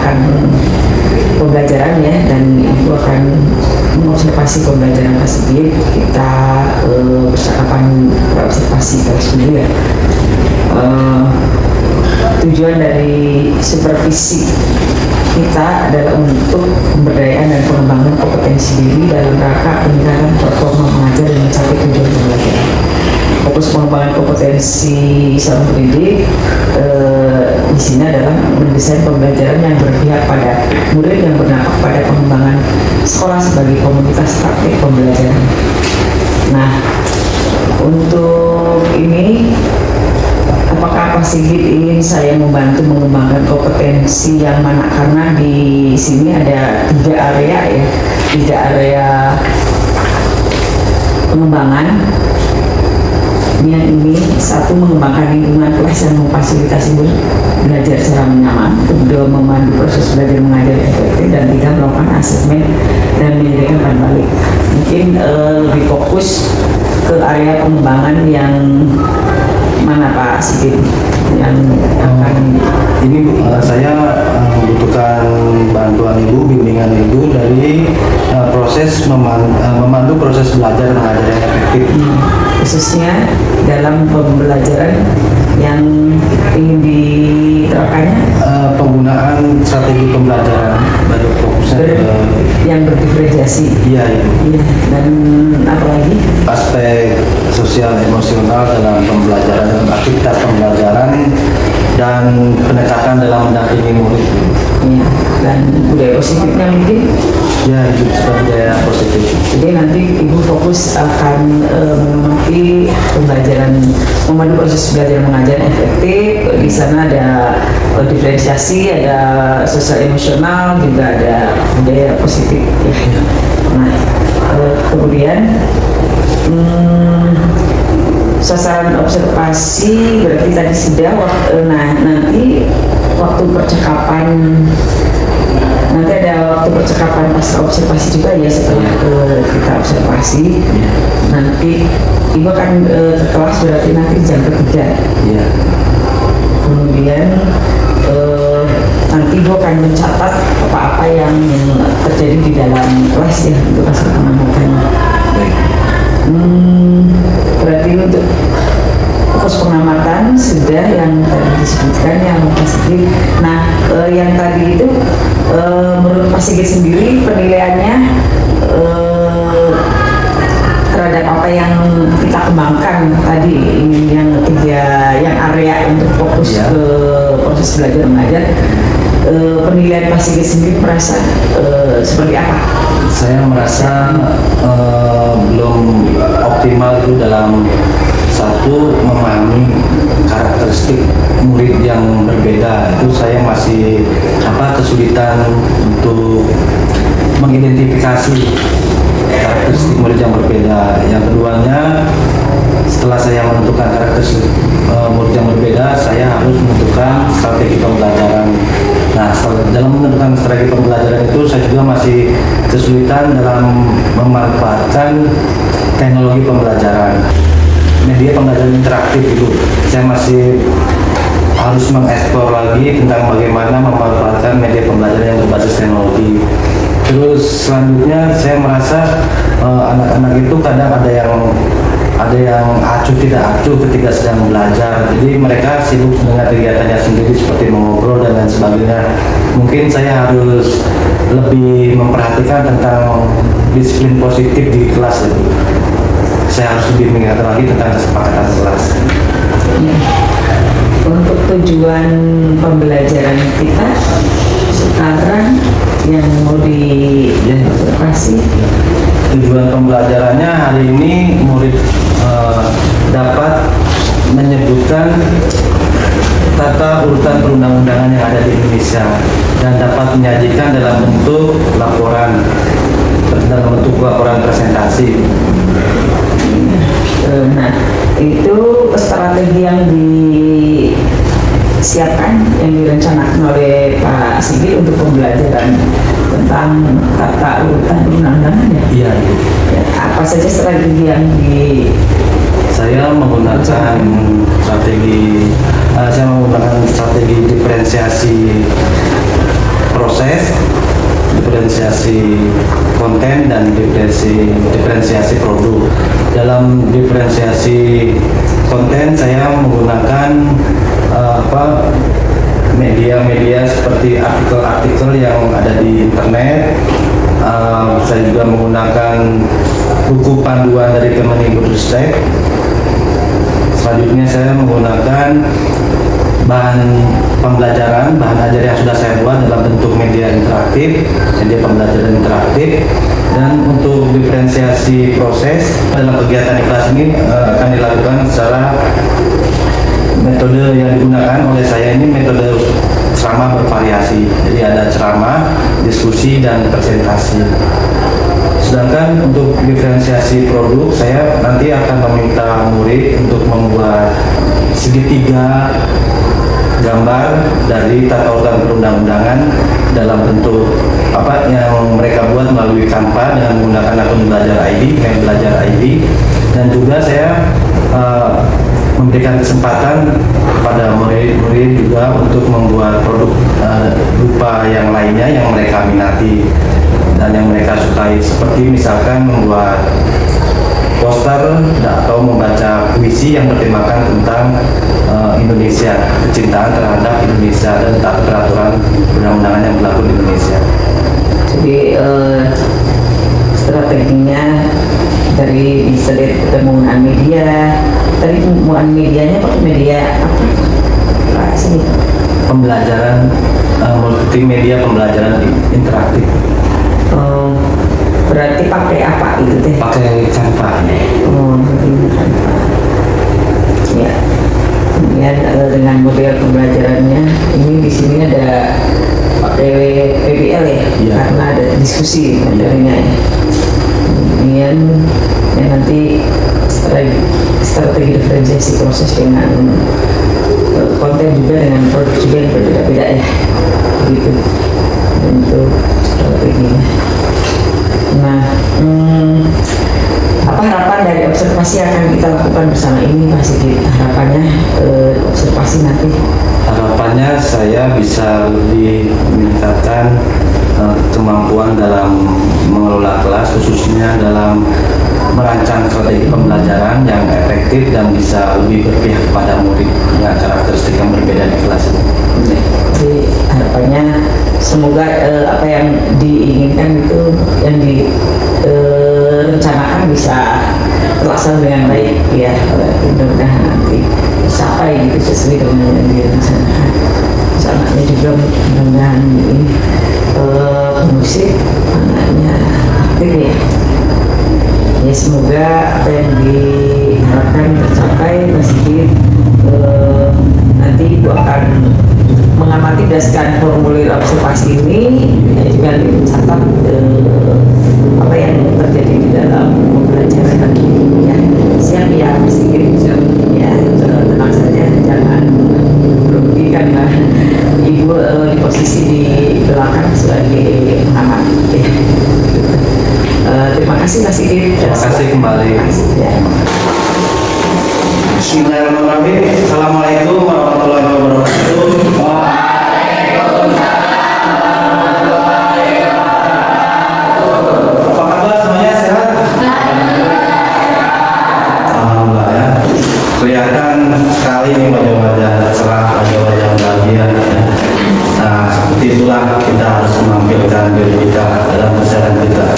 mengarahkan pembelajaran ya, dan Ibu akan mengobservasi pembelajaran Pak Sigit. Kita percakapan observasi kelas dulu ya. Tujuan dari supervisi kita adalah untuk pemberdayaan dan pengembangan kompetensi diri dalam rangka peningkatan performa mengajar dan mencapai tujuan pembelajaran. Fokus pengembangan kompetensi seorang pendidik di sini adalah mendesain pembelajaran yang berpihak pada murid yang berdampak pada pengembangan sekolah sebagai komunitas praktik pembelajaran. Nah, untuk ini, apakah Pak Sigit ingin saya membantu mengembangkan kompetensi yang mana? Karena di sini ada 3 area ya, 3 area pengembangan. Yang ini, 1, mengembangkan lingkungan kelas yang memfasilitasi belajar secara nyaman, 2, memandu proses belajar mengajar efektif, dan 3, melakukan asesmen dan menyediakan umpan balik. Mungkin lebih fokus ke area pengembangan yang mana Pak Sigit yang akan ini saya membutuhkan bantuan Ibu, bimbingan Ibu dari proses memandu proses belajar mengajar yang efektif, khususnya dalam pembelajaran yang ingin diterapkannya, penggunaan strategi pembelajaran baru fokusnya yang berdiferensiasi. Iya, Ibu. Dan apa lagi? Aspek sosial emosional dalam pembelajaran dan aktivitas pembelajaran dan pendekatan dalam mendampingi murid. Ya, dan budaya positifnya mungkin. Ya, itu budaya positif. Jadi nanti Ibu fokus akan mengamati pembelajaran, memandu proses belajar mengajar efektif. Di sana ada diferensiasi, ada sosial emosional, juga ada budaya positif. Ya. Nah, kemudian sasaran observasi berarti tadi sudah. Nanti waktu percakapan, nanti ada waktu percakapan pasca observasi juga ya, setelah kita observasi. Nanti Ibu akan ke kelas berarti nanti jam ketiga. Iya. Kemudian nanti Ibu akan mencatat apa-apa yang terjadi di dalam kelas ya, untuk hasil pengamatan. Berarti untuk fokus pengamatan sudah yang tadi disebutkan yang Pak Sigit. Nah, yang tadi itu menurut Pak Sigit sendiri penilaiannya terhadap apa yang kita kembangkan tadi, ini yang 3, yang area untuk fokus ke proses belajar mengajar, penilaian Pak Sigit sendiri merasa seperti apa? Saya merasa belum optimal itu dalam satu, memahami karakteristik murid yang berbeda. Itu saya masih kesulitan untuk mengidentifikasi karakteristik murid yang berbeda. Yang keduanya, setelah saya menentukan karakteristik murid yang berbeda, saya harus menentukan strategi pembelajaran. Nah, dalam menentukan strategi pembelajaran itu saya juga masih kesulitan dalam memanfaatkan teknologi pembelajaran, media pembelajaran interaktif itu. Saya masih harus mengeksplor lagi tentang bagaimana memanfaatkan media pembelajaran yang berbasis teknologi. Terus selanjutnya saya merasa anak-anak itu kadang ada yang acuh tidak acuh ketika sedang belajar. Jadi mereka sibuk dengan kegiatannya sendiri seperti mengobrol dan lain sebagainya. Mungkin saya harus lebih memperhatikan tentang disiplin positif di kelas itu. Saya harus lebih mengingatkan lagi tentang kesepakatan kelas. Ya. Untuk tujuan pembelajaran kita sekarang yang mau diobservasi, tujuan pembelajarannya hari ini murid dapat menyebutkan tata urutan perundang-undangan yang ada di Indonesia dan dapat menyajikan dalam bentuk laporan presentasi. Nah, itu strategi yang disiapkan, yang direncanakan oleh Pak Sigit untuk pembelajaran tentang tata urutan perundang-undangan ya? Iya. Ya, apa saja strategi yang saya menggunakan strategi diferensiasi diferensiasi konten dan diferensiasi produk. Dalam diferensiasi konten saya menggunakan media-media seperti artikel-artikel yang ada di internet. Saya juga menggunakan buku panduan dari Kemendikbudristek. Selanjutnya saya menggunakan bahan pembelajaran, bahan ajar yang sudah saya buat dalam bentuk media interaktif, media pembelajaran interaktif. Dan untuk diferensiasi proses dalam kegiatan di kelas ini akan dilakukan secara metode yang digunakan oleh saya ini metode ceramah bervariasi. Jadi ada ceramah, diskusi, dan presentasi. Sedangkan untuk diferensiasi produk, saya nanti akan meminta murid untuk membuat segitiga gambar dari tata urutan perundang-undangan dalam bentuk yang mereka buat melalui Canva dengan menggunakan akun Belajar ID, Belajar ID. Dan juga saya memberikan kesempatan kepada murid-murid juga untuk membuat produk berupa yang lainnya yang mereka minati dan yang mereka sukai, seperti misalkan membuat poster atau membaca puisi yang bertemakan tentang Indonesia, kecintaan terhadap Indonesia dan peraturan perundang-undangan yang berlaku di Indonesia. Jadi strateginya dari bisa dari penggunaan media. Tadi penggunaan medianya pakai media apa sih? Pembelajaran multimedia, pembelajaran interaktif. Berarti pakai apa itu teh? Pakai Canva. Ini Canva. Ya. Kemudian dengan model pembelajarannya ini di sini ada pakai PBL ya, Iya. karena ada diskusi materinya. Ya. Kemudian nanti strategi diferensiasi proses dengan konten juga dengan produk juga yang berbeda-beda ya, gitu untuk strateginya. Nah, apa harapan dari observasi yang akan kita lakukan bersama ini, Pak Sigit? Harapannya observasi nanti? Harapannya saya bisa lebih meningkatkan kemampuan dalam mengelola kelas, khususnya dalam merancang strategi pembelajaran yang efektif dan bisa lebih berpihak kepada murid dengan karakteristik yang berbeda di kelas. Jadi harapannya semoga apa yang diinginkan itu yang direncanakan bisa terlaksana dengan baik ya. Mudah-mudahan nanti sampai gitu sesuai dengan yang direncanakan. Anaknya juga mudah-mudahan ini musik anaknya aktif ya. Ya semoga apa yang diharapkan tercapai. Meski nanti Ibu akan mengamati berdasarkan formulir observasi ini ya, juga mencatat apa yang terjadi di dalam pembelajaran nanti ya. Siap ya Sigit? Siap. Ya tenang saja, jangan merugikan lah. Ibu di posisi di belakang sebagai pengamat ya. Terima kasih Mas Sigit. Terima kasih kembali. Ya. Bismillahirrahmanirrahim. Assalamualaikum warahmatullahi wabarakatuh. Apa kabar semuanya, sehat? Alhamdulillah ya. Kelihatan sekali nih wajah-wajah cerah, wajah-wajah bahagia. Nah, seperti itulah kita harus menampilkan diri kita dalam keseharian kita.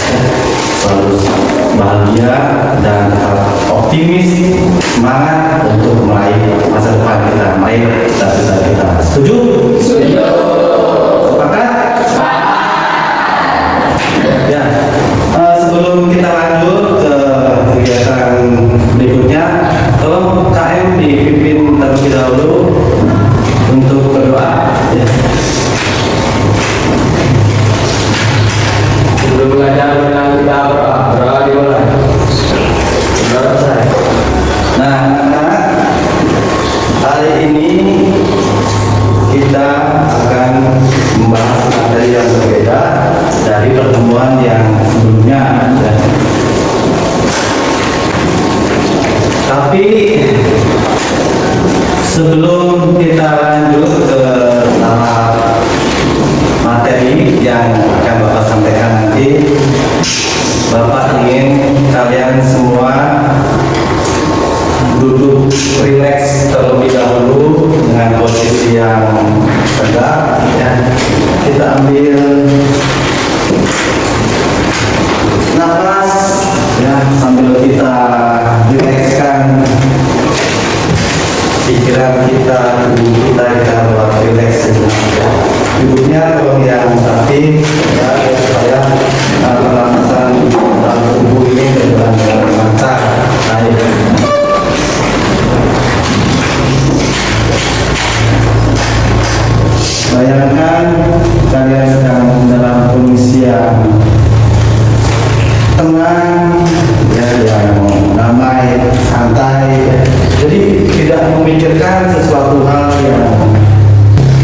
Selalu bahagia dan optimis, semangat untuk meraih masa depan kita, meraih cita-cita kita. Setuju? Setuju. Sepakat? Ya. Sebelum kita lanjut ke kegiatan berikutnya, tolong KM dipimpin terlebih dahulu untuk berdoa. Ya. Sebelum belajar mengenal kita berdoa dimulai. Berdoa saya. Nah, anak-anak, hari ini kita akan membahas materi yang berbeda dari pertemuan yang sebelumnya. Ya. Tapi sebelum kita lanjut ke tahap materi yang akan Bapak sampaikan Jadi Bapak ingin kalian semua duduk rileks terlebih dahulu dengan posisi yang tegak ya. Kita ambil nafas ya sambil kita rilekskan pikiran kita, tubuh kita buat rileks ya. Duduknya kalau yang rapi ya supaya pernafasan dalam tubuh ini berjalan dengan lancar. Bayangkan kalian sedang dalam kondisi yang tenang, ya, yang damai, santai. Jadi tidak memikirkan sesuatu hal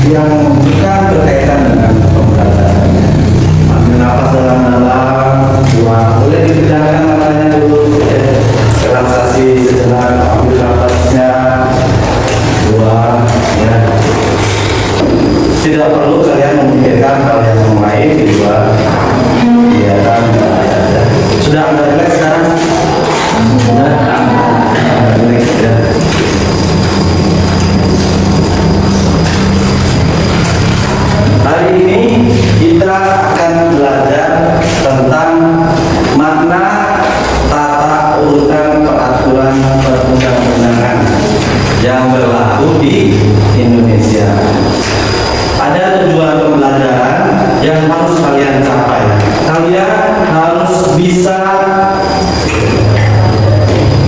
yang bukan berkaitan dengan pembelajaran. Ambil nafas dalam-dalam, buang. Boleh dikerjakan matanya dulu, ya. Relaksasi sejenak, ambil nafasnya, buang, ya. Tidak perlu kalian memikirkan hal yang lain di luar kegiatan. Sudah agak relax sekarang? Sudah agak relax ya. Hari ini kita akan belajar tentang makna tata urutan peraturan perundang-undangan yang berlaku di Indonesia. Ada tujuan pembelajaran yang harus kalian capai. Kalian harus bisa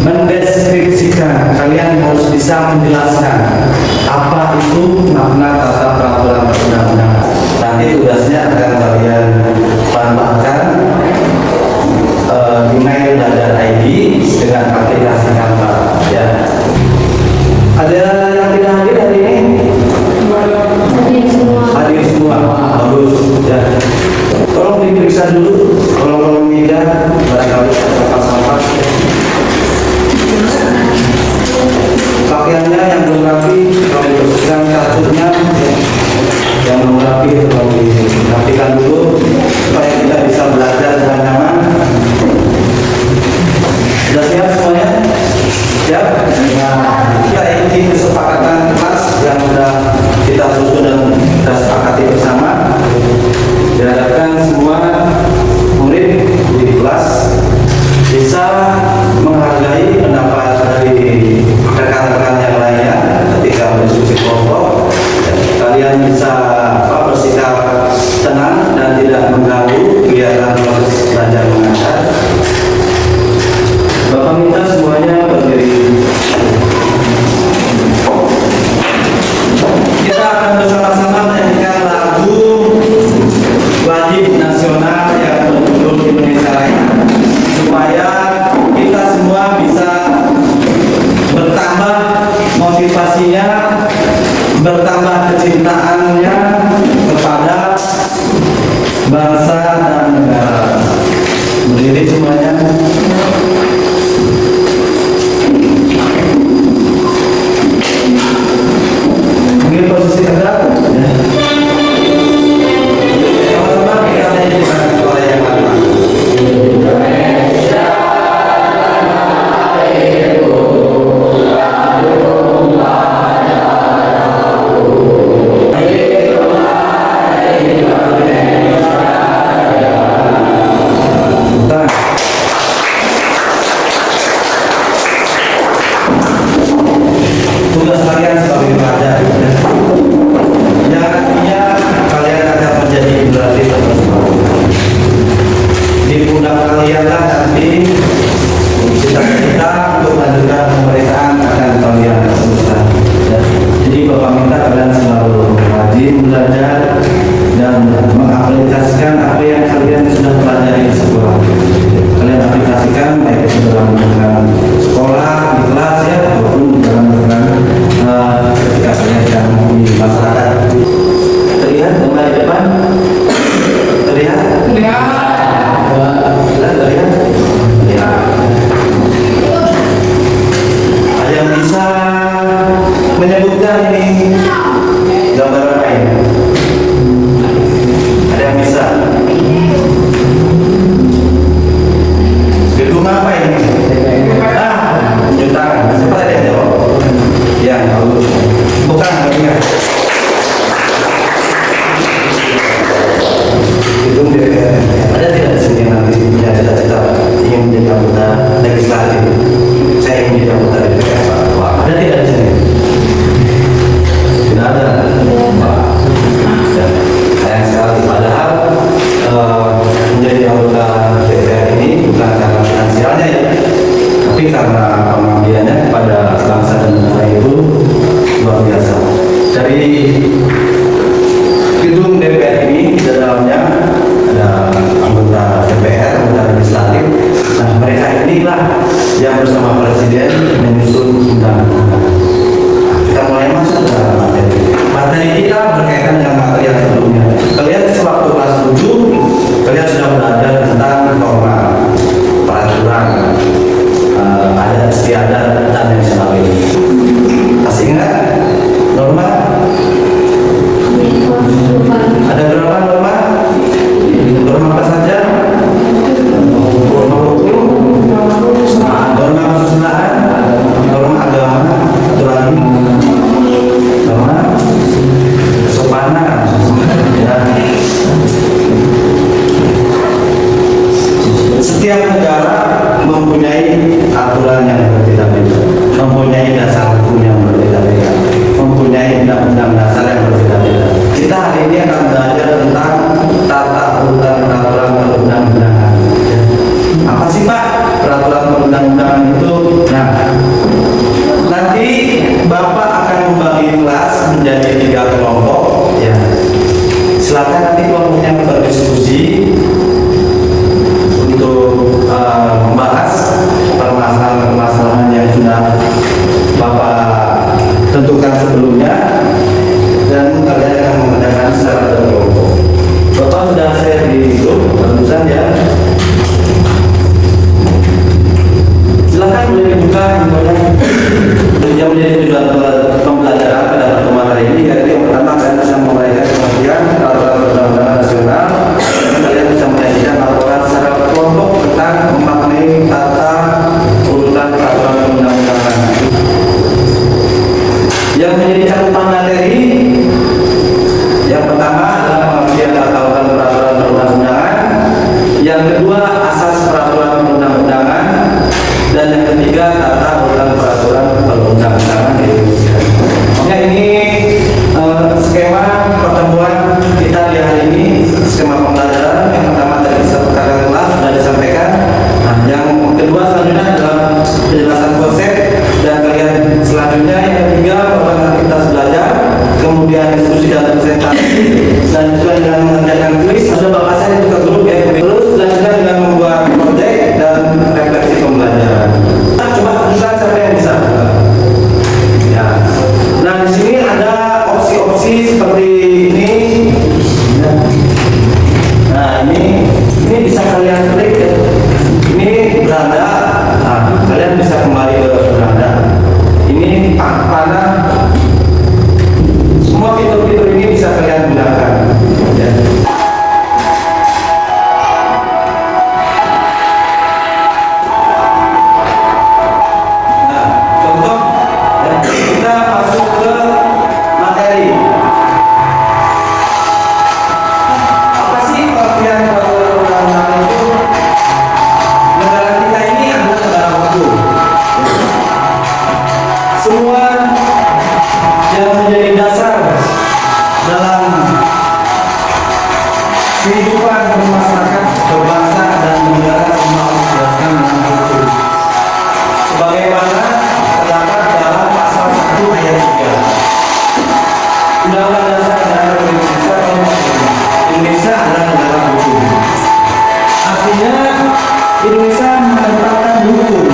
mendeskripsikan, kalian harus bisa menjelaskan apa itu makna tata peraturan perundang-undangan. Nanti tugasnya akan kalian tambahkan di mail belajar ID dengan aplikasi Canva. Ya. Ada yang tidak hadir hari ini? Hadir semua, bagus ya. Tolong diperiksa dulu kolom-kolom meja, barangkali ada sampah-sampah. Pakaiannya yang belum rapi, kalau dibersihkan kasutnya yang belum rapi, kalau dirapikan dulu supaya kita bisa belajar dengan nyaman. Sudah siap semuanya? Siap? Nah, kita ikuti kesepakatan kelas yang sudah kita susun dan kita sepakati bersama. Diharapkan semua murid di kelas bisa menghargai pendapat dari rekan-rekan yang lainnya ketika berdiskusi kelompok. Kalian bisa bersikap tenang dan tidak mengganggu kegiatan proses belajar mengajar. Bapak minta semuanya berdiri. Kita akan bersama-sama menyanyikan lagu wajib nasional yang berjudul Indonesia Raya, supaya kita semua bisa bertambah motivasinya, bertambah kecintaannya kepada bangsa dan negara. Berdiri semuanya. Mungkin posisi tegak. Sama-sama kita nyanyikan suara yang lama. Indonesia Raya. Indonesia kehidupan bermasyarakat, berbangsa dan bernegara semua harus dijelaskan dengan hukum. Sebagaimana terdapat dalam pasal 1 ayat 3 Undang-Undang Dasar Negara Republik Indonesia tahun 45. Indonesia adalah negara hukum. Artinya Indonesia menetapkan hukum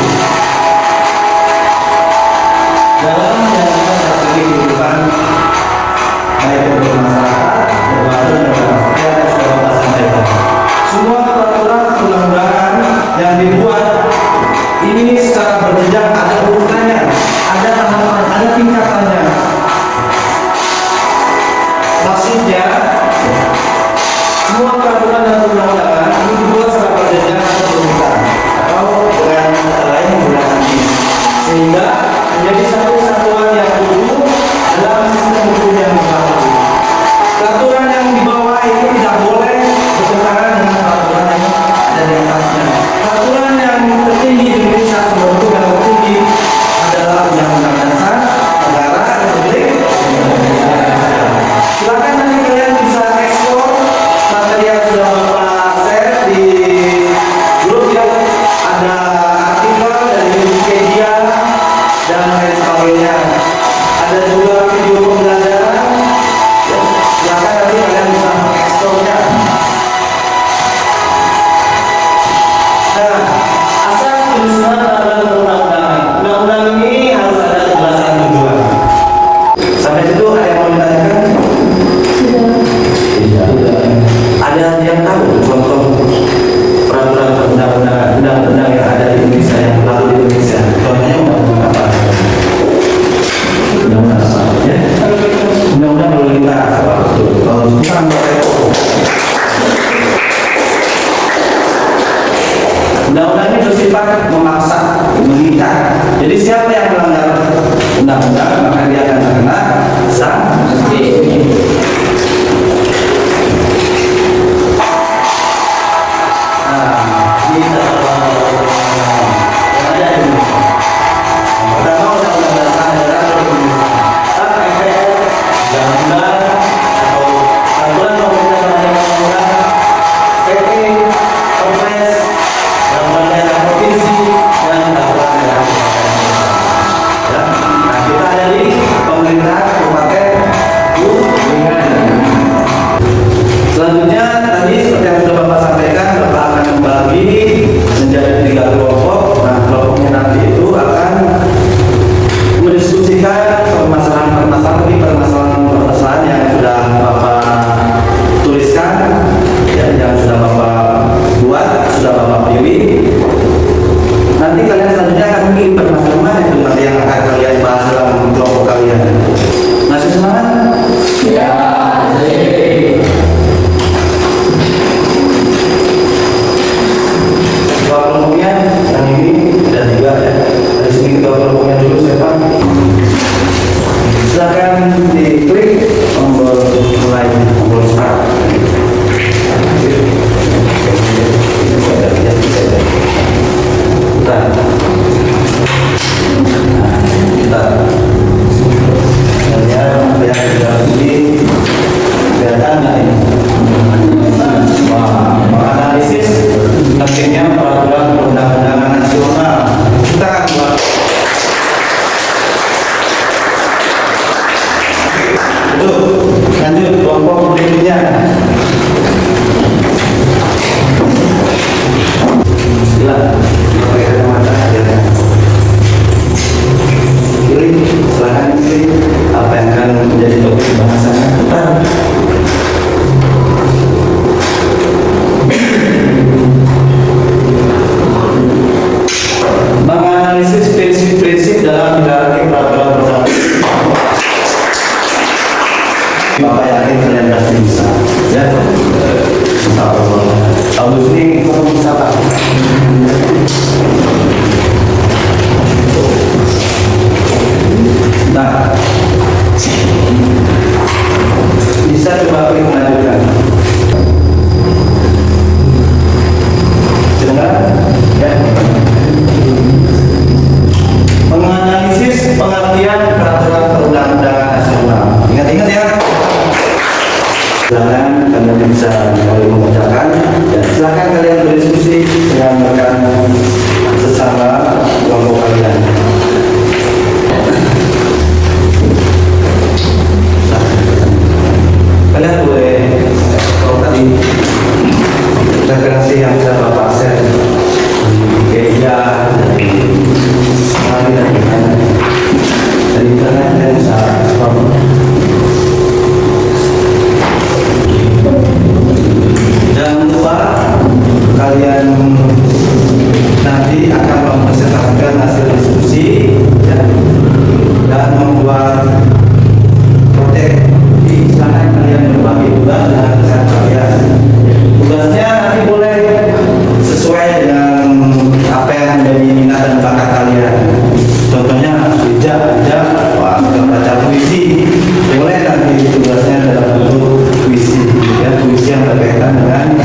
dalam menjalankan strategi kehidupan baik untuk masyarakat, berbangsa dan berbangsa dan sebagainya mereka. Semua peraturan perundang-undangan yang dibuat ini secara berjenjang, ada urutannya, ada tahapan, ada tingkatannya. Maksudnya semua peraturan dan perundang-undangan ini dibuat secara berjenjang atau berurutan atau dengan kata lain menggunakan bis, sehingga menjadi satu kesatuan yang utuh dalam sistem hukum yang berlaku. Peraturan yang di bawah ini tidak boleh bertentangan dengan peraturan yang ada di atasnya. Peraturan yang tertinggi di Indonesia seluruh yang tertinggi adalah Undang-Undang Dasar Negara Republik Indonesia. Silakan nanti kalian bisa ekspor materi yang sudah Bapak share di grup yang ada artikel dari Wikipedia dan lain sebagainya. Ada juga video pembelajaran. Ya, silakan nanti kalian bisa mengekspornya. Nah, asas penyusunan peraturan perundang-undangan. Undang-undang ini harus ada kejelasan tujuan. Sampai situ ada yang mau ditanyakan? Tidak. Ada yang tahu contoh peraturan perundang-undangan, undang-undang yang ada di Indonesia yang berlaku di Indonesia? Contohnya undang-undang apa? Undang-undang apa? Ya? Undang-undang lalu lintas. Kalau bukan undang-undang ini bersifat memaksa, mengikat. Jadi siapa yang melanggar undang-undang maka dia akan terkena sanksi. Nah, ini adalah yang ada di Indonesia. Pertama, Undang-Undang Dasar Negara Republik Indonesia. MPR, undang-undang atau peraturan pemerintah terhadap undang-undang, PP, Perpres, peraturan daerah provinsi dan peraturan daerah kabupaten kota. Ya, nah kita ada di saling mengerjakan. Dan silakan kalian berdiskusi dengan rekan sesama kelompok kalian. Kalian boleh, kalau tadi referensi yang sudah Bapak share di media, dari internet, kalian bisa scroll. Jangan lupa kalian nanti akan mempresentasikan hasil diskusi ya, dan membuat proyek. Silakan kalian berbagi tugas dengan rekan kalian. Tugasnya nanti boleh sesuai dengan apa yang menjadi minat dan bakat kalian. Contohnya wah, suka baca puisi, boleh nanti tugasnya dalam bentuk puisi, ya, puisi yang berkaitan dengan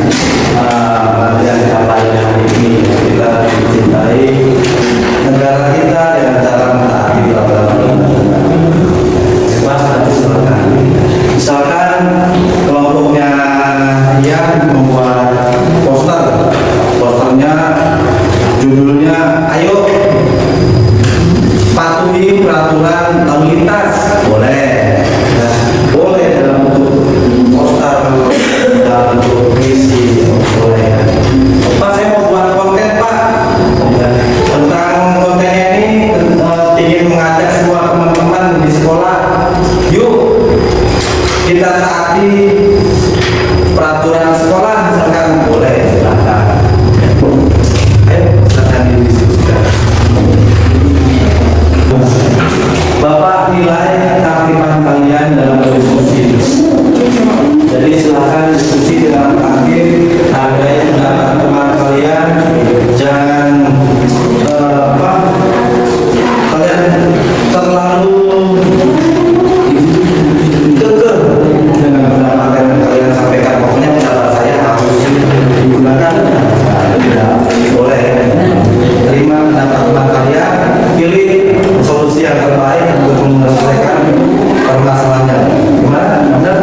yang capaian hari ini. Kita mencintai negara kita dengan cara mentaati peraturan undang-undang. Bebas, nanti silakan. Misalkan kelompoknya yang membuat posternya judulnya "Ayo patuhi peraturan lalu lintas", boleh, nah, boleh dalam bentuk poster, dalam bentuk puisi, boleh. Pak, saya mau buat konten Pak, tentang kontennya ini ingin mengajak semua teman-teman di sekolah, yuk kita taati peraturan sekolah, misalkan, boleh, silakan. Ayo, silakan didiskusikan. Bapak nilai keaktifan kalian dalam berdiskusi. Jadi silakan diskusi dengan aktif, hargai pendapat teman kalian, jangan kalian terlalu kekeh dengan pendapat yang kalian sampaikan. Pokoknya pendapat saya harus digunakan. Tidak boleh. Terima pendapat teman kalian, pilih solusi yang terbaik untuk menyelesaikan permasalahannya. Gimana? Benar?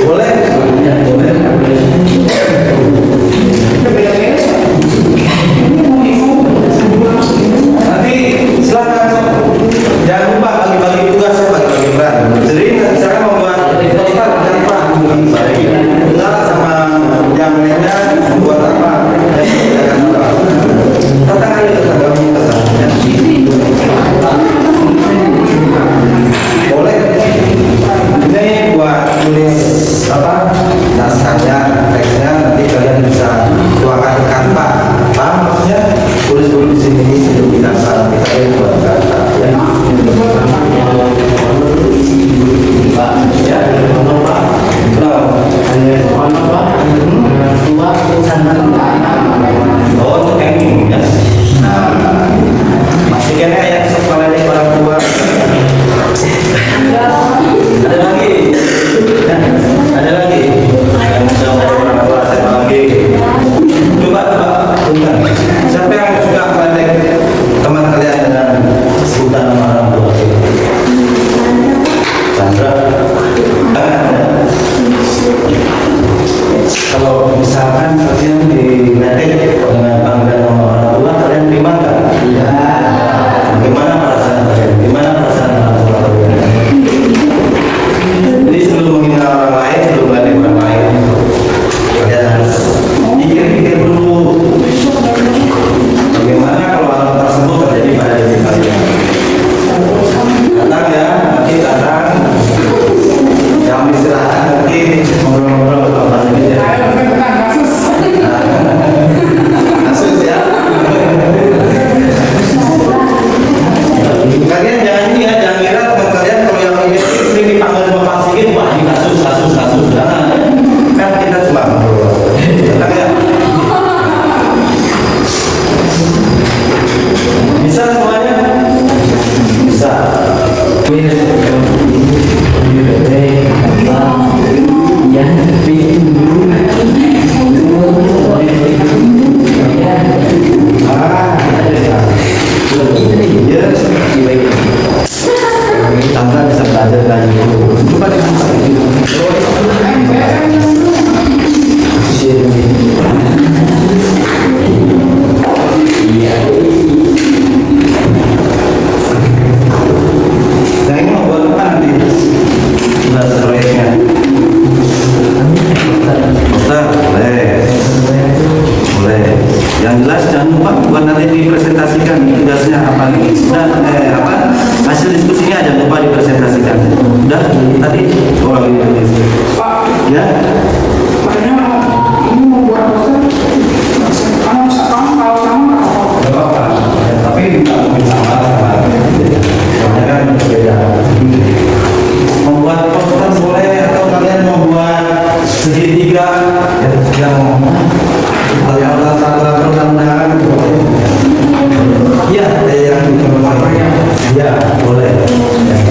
Boleh? Ya, boleh. Nanti silakan, jangan lupa bagi-bagi tugas, ya, bagi-bagi peran. Jadi saya membuat poster, dengar sama yang lainnya buat apa? Datang aja ke kami, boleh. Ini buat tulis apa? Naskahnya, teksnya, nanti kalian bisa tuangkan ke Canva. Paham maksudnya? Tulis dulu di sini sebelum di Canva, kita ini buat Canva. Ya. Pak, ya, Pak. Oh, untuk yang ya. Nah, pastikan ya sekolah ini orang tua. Ada lagi, ada lagi. Yang menjawab orang tua, siapa lagi? Coba, bukan. Siapa yang suka meledek teman kalian dengan sebutan nama orang tua? Chandra. Kalau misalkan kalian diledek dengan panggilan nama orang tua, kalian terima nggak? Iya. Gimana perasaan kalian? Gimana perasaan orang tua kalian? Jadi sebelum menghina orang lain, sebelum meledek orang lain, kalian harus pikir-pikir dulu. Bagaimana kalau hal tersebut terjadi pada diri kalian? Datang ya, nanti datang. Yang istirahat nanti ngobrol-ngobrol apa ini ya. Kasus ya. Kalian jangan ini ya, jangan kira teman kalian kalau yang ini sering dipanggil sama Pak Sigit, wah ini kasus. Jangan. Kan kita cuma ngobrol. Datang ya. Bisa semuanya? Bisa. Ya, bikin dulu. Ya, Makanya ini membuat poster kamu sekarang kalau kamu nggak apa-apa. nggak apa-apa. Ya, tapi nggak mungkin sama. Soalnya kan berbeda. Membuat poster boleh atau kalian membuat segitiga yang kalau undangan boleh. Iya, ada yang dicoba. Iya, boleh. Ya.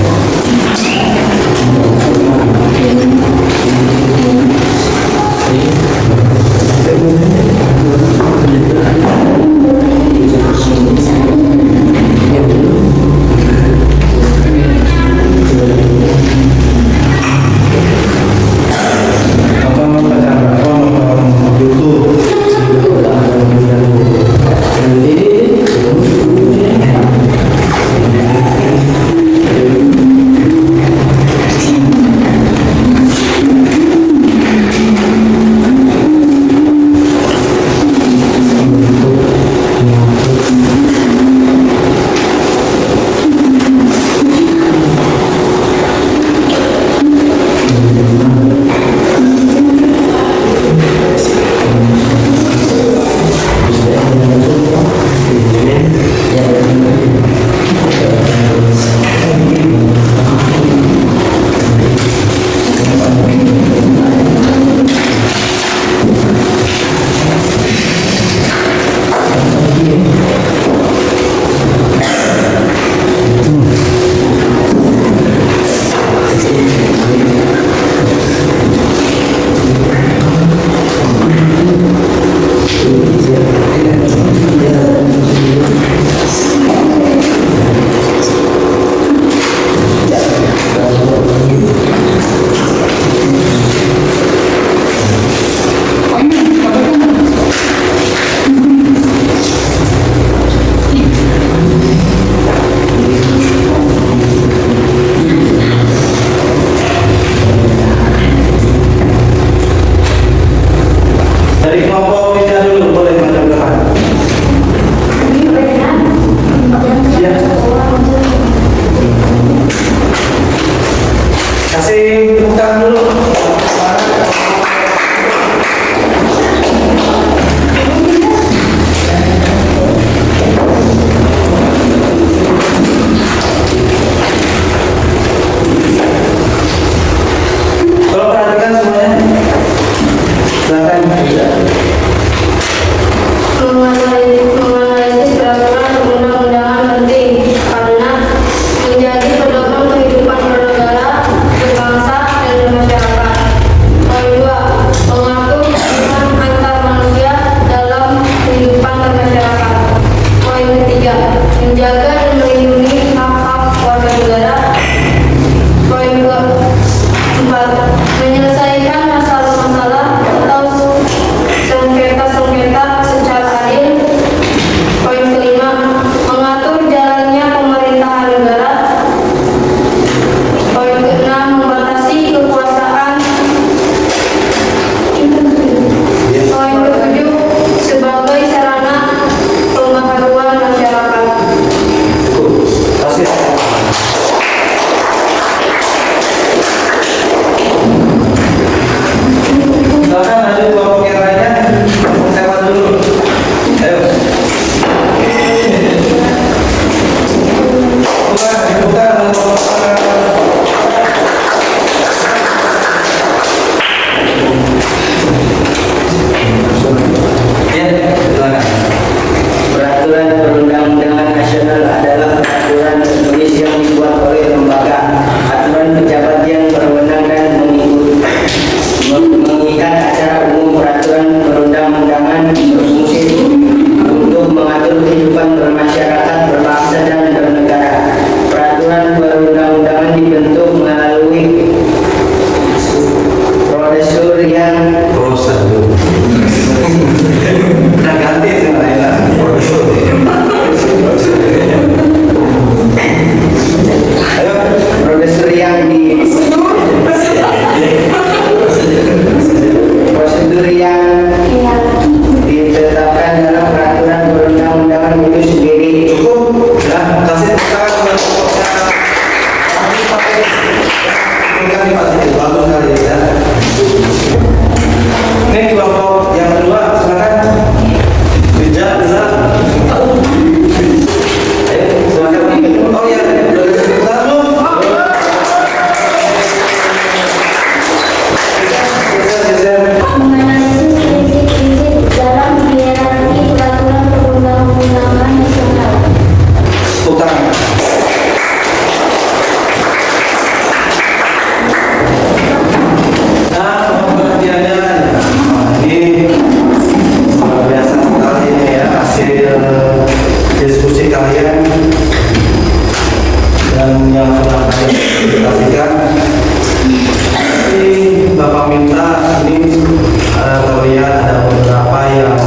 kau lihat ada beberapa yang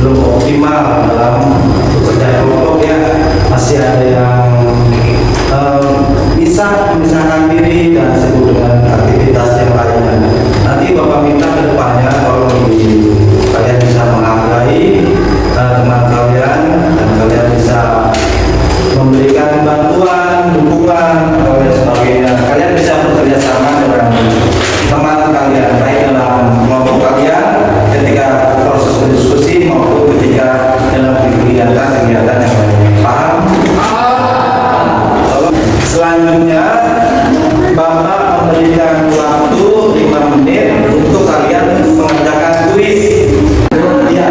belum optimal dalam bekerja kelompok ya, masih ada yang bisa memisahkan diri dan sibuk dengan aktivitas yang lainnya. Nanti Bapak minta ke depannya kalau kalian bisa menghargai teman kalian dan kalian bisa memberikan bantuan, dukungan dan sebagainya. Kalian bisa bekerja sama dengan teman kalian baik dalam kelompok kalian ketika proses berdiskusi maupun ketika dalam kegiatan yang lainnya. Paham? Selanjutnya Bapak memberikan waktu 5 menit untuk kalian mengerjakan kuis. Ya,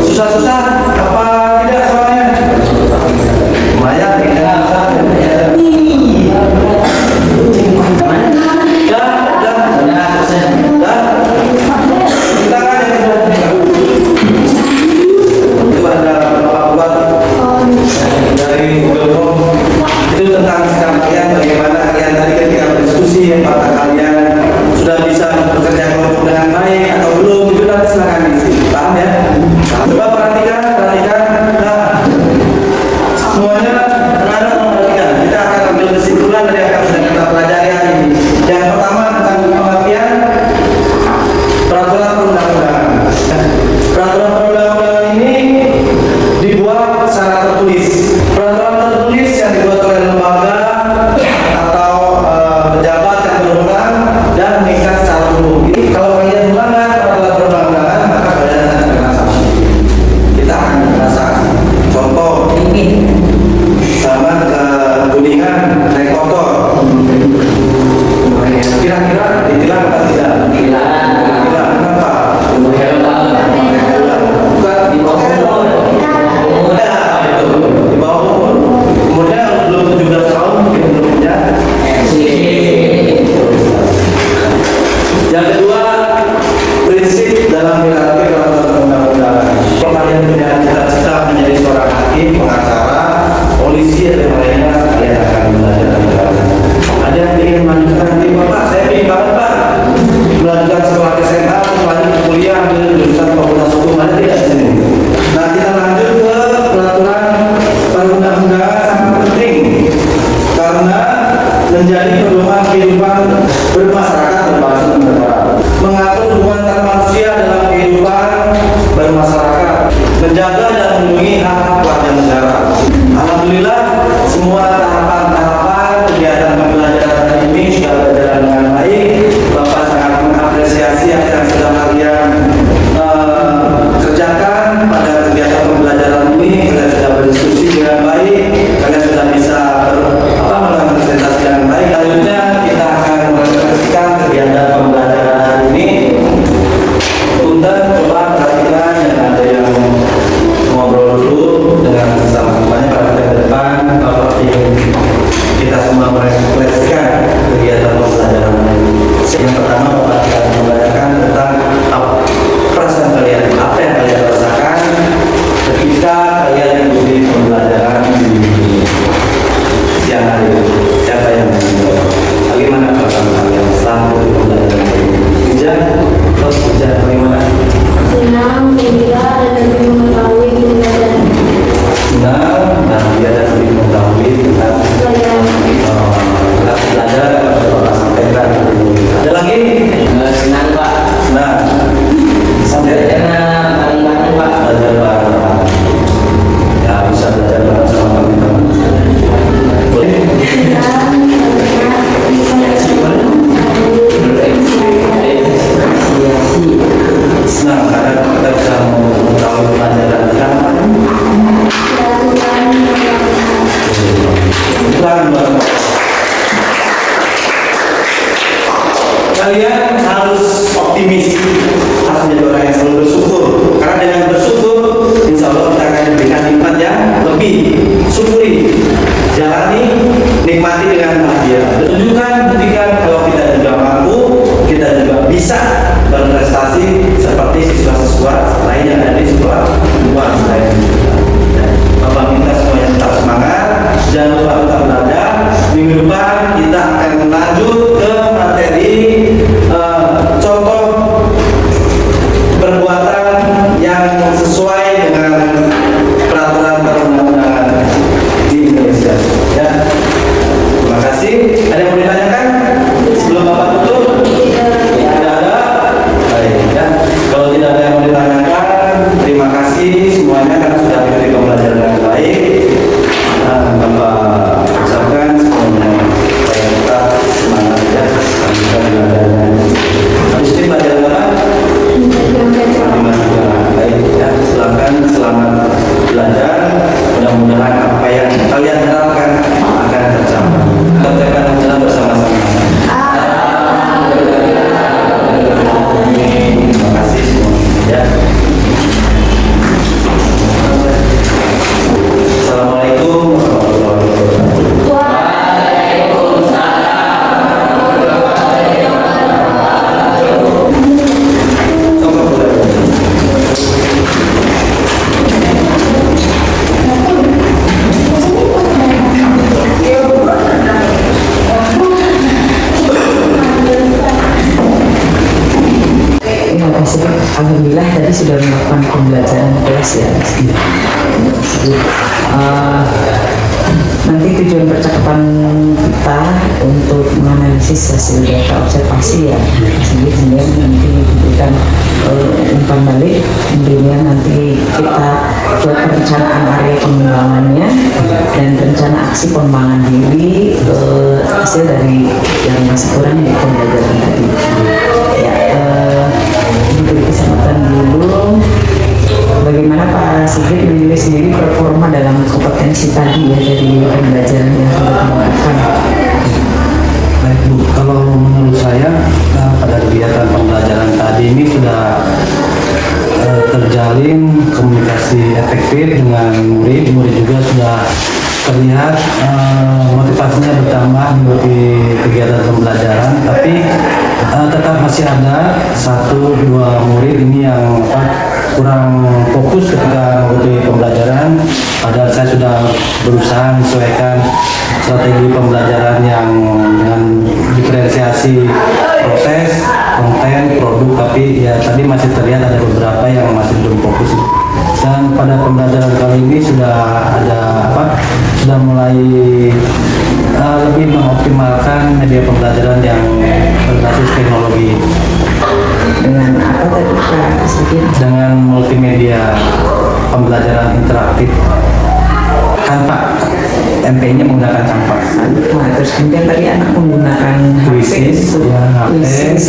susah-susah apa tidak soalnya? Lumayan tidak susah. Kita kan yang itu ada beberapa buat dari Google Form itu tentang sikap kalian, bagaimana kalian tadi ketika berdiskusi apakah kalian sudah bisa bekerja kelompok dengan baik atau belum, itu nanti silakan isi. Paham ya? Coba perhatikan. Nah, semuanya anak memperhatikan. Kita akan ambil kesimpulan dari apa yang sudah kita pelajari hari ini. Yang pertama tentang pengertian peraturan perundang-undangan. Peraturan perundang-undangan ini dibuat secara tertulis. Peraturan tertulis yang dibuat oleh lembaga atau pejabat yang berwenang dan mengikat secara umum. Jadi kalau kalian melanggar peraturan perundang-undangan maka kalian akan kena sanksi. Kita akan kena sanksi. Contoh ini sama ke Kuningan naik motor. Kira-kira ditilang atau tidak? Ditilang. Kenapa? Bukan di bawah umur. Di bawah umur. Umurnya belum 17 tahun, mungkin belum punya. Yang kedua, prinsip dalam menghadapi peraturan perundang-undangan. Kalau kalian punya cita-cita menjadi seorang hakim, pengacara, polisi, dan yang lainnya, kalian akan belajar dari dalam. Ada yang ingin melanjutkan nanti, Bapak, saya ingin banget Pak melanjutkan sekolah SMA, lanjut ke kuliah, ambil jurusan fakultas hukum, ada tidak di sini? Nah, kita lanjut ke peraturan perundang-undangan sangat penting karena menjadi pedoman kehidupan bermasyarakat berbangsa dan bernegara, mengatur hubungan antar manusia dalam kehidupan bermasyarakat, menjaga dan melindungi hak warga negara. Alhamdulillah semua tahapan-tahapan kegiatan pembelajaran hari ini sudah berjalan dengan baik. Bapak sangat mengapresiasi apa yang sudah kalian kerjakan pada kegiatan pembelajaran ini. Kalian sudah berdiskusi dengan baik, kalian sudah bisa melakukan presentasi dengan baik. Selanjutnya kita akan mempresentasikan kalian harus optimis, harus menjadi orang yang selalu bersyukur. Karena dengan bersyukur, insya Allah kita akan diberikan nikmat yang lebih. Syukuri, jalani, nikmati dengan bahagia. Tunjukkan, buktikan kalau kita juga mampu, kita juga bisa berprestasi seperti siswa-siswa lain yang ada di sekolah luar selain kita. Bapak minta semuanya tetap semangat, jangan lupa tetap belajar. Minggu depan kita akan lanjut ke materi contoh perbuatan yang sesuai dengan peraturan perundang-undangan di Indonesia. Ya, terima kasih. Ada yang mau ditanyakan sebelum Bapak tutup? Tidak ada. Baik, ya. Kalau tidak ada yang mau ditanyakan, terima kasih semuanya karena sudah mengikuti pembelajaran yang baik. Bapak ucapkan semuanya supaya kita semangat ya. Kita juga ada. Habis ini pelajaran apa? Matematika. Baik ya, silakan selamat belajar. Mudah-mudahan apa yang kalian harapkan akan tercapai. Kita ucapkan jalan bersama-sama. Terima kasih semuanya. Ya. Assalamualaikum warahmatullahi wabarakatuh. Terima kasih. Alhamdulillah tadi sudah melakukan pembelajaran kelas ya. Nanti tujuan percakapan kita untuk menganalisis hasil data observasi ya, sehingga nanti diberikan umpan balik, kemudian nanti kita buat perencanaan area pengembangannya dan rencana aksi pengembangan diri hasil dari yang masih kurang di pembelajaran tadi. Ya, diberi kesempatan dulu. Bagaimana Pak Sigit menilai sendiri performa dalam kompetensi tadi ya dari pembelajaran yang sudah dilakukan? Baik Bu, kalau menurut saya pada kegiatan pembelajaran tadi ini sudah terjalin komunikasi efektif dengan murid juga sudah terlihat motivasinya bertambah mengikuti kegiatan pembelajaran, tapi tetap masih ada 1-2 murid ini yang kurang fokus ketika mengikuti pembelajaran. Padahal saya sudah berusaha menyesuaikan strategi pembelajaran yang dengan diferensiasi proses, konten, produk, tapi ya tadi masih terlihat ada beberapa yang masih belum fokus. Dan pada pembelajaran kali ini sudah ada sudah mulai lebih mengoptimalkan media pembelajaran yang berbasis teknologi. Dengan apa tadi Pak Sigit? Dengan multimedia pembelajaran interaktif. Canva, MPI-nya menggunakan Canva. Nah, terus kemudian tadi anak menggunakan Quizzes, untuk ya, HP. quizzes.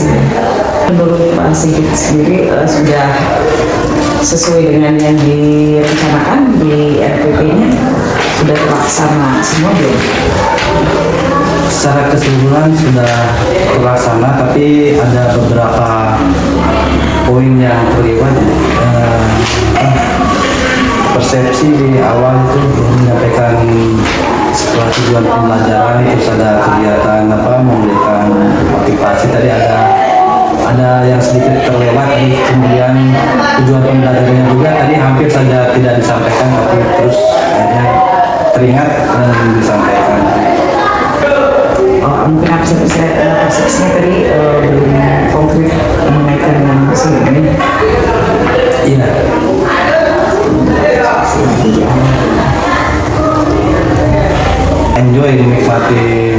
Menurut Pak Sigit sendiri sudah sesuai dengan yang direncanakan di RPP-nya, sudah terlaksana semua belum? Secara keseluruhan sudah terlaksana, tapi ada beberapa poin yang terlewat. Persepsi di awal itu menyampaikan setelah tujuan pembelajaran itu ada kegiatan memberikan motivasi, tadi ada yang sedikit terlewat. Kemudian tujuan pembelajarannya juga tadi hampir saja tidak disampaikan, tapi terus akhirnya teringat dan disampaikan. Mungkin persepsinya tadi belum konkret mengenaikan yang ini. Iya. Enjoy menikmati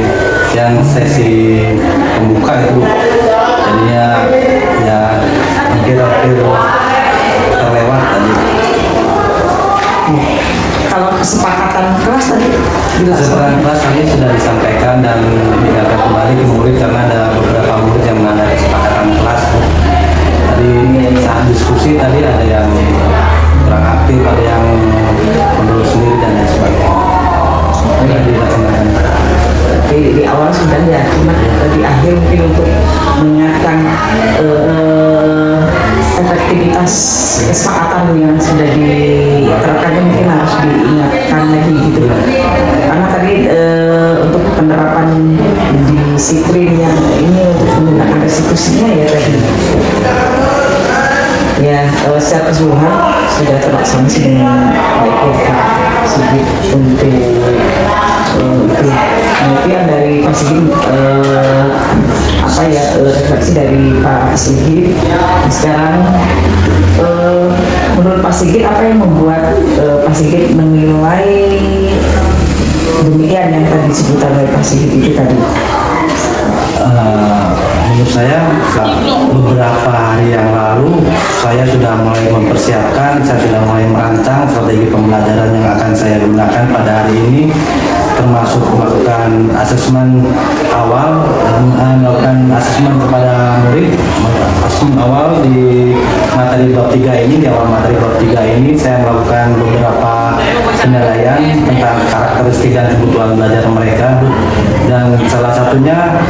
yang sesi pembuka itu, jadinya ya hampir terlewat tadi. Kalau kesepakatan kelas tadi Kesepakatan kelas tadi sudah disampaikan dan diingatkan kembali ke murid karena ada beberapa murid yang melanggar kesepakatan kelas. Tadi saat diskusi tadi ada yang kurang aktif, ada yang menurut sendiri dan lain sebagainya. Sudah dilaksanakan. di awal sudah ya, cuma di akhir mungkin untuk mengingatkan efektivitas kesepakatan yang sudah diterapkan mungkin harus diingatkan lagi gitu, karena tadi untuk penerapan di Siprin yang ini untuk menggunakan restitusinya ya tadi ya secara keseluruhan sudah terlaksana dengan baik ya Pak Sigit untuk itu. Kemudian dari Pak Sigit apa ya refleksi dari Pak Sigit sekarang, menurut Pak Sigit apa yang membuat Pak Sigit menilai demikian yang tadi disebutkan oleh Pak Sigit itu tadi? Menurut saya beberapa hari yang lalu saya sudah mulai mempersiapkan, saya sudah mulai merancang strategi pembelajaran yang akan saya gunakan pada hari ini, termasuk melakukan asesmen awal, melakukan asesmen kepada murid, asesmen awal di materi bab 3 ini, di awal materi bab 3 ini saya melakukan beberapa penilaian tentang karakteristik dan kebutuhan belajar mereka, dan salah satunya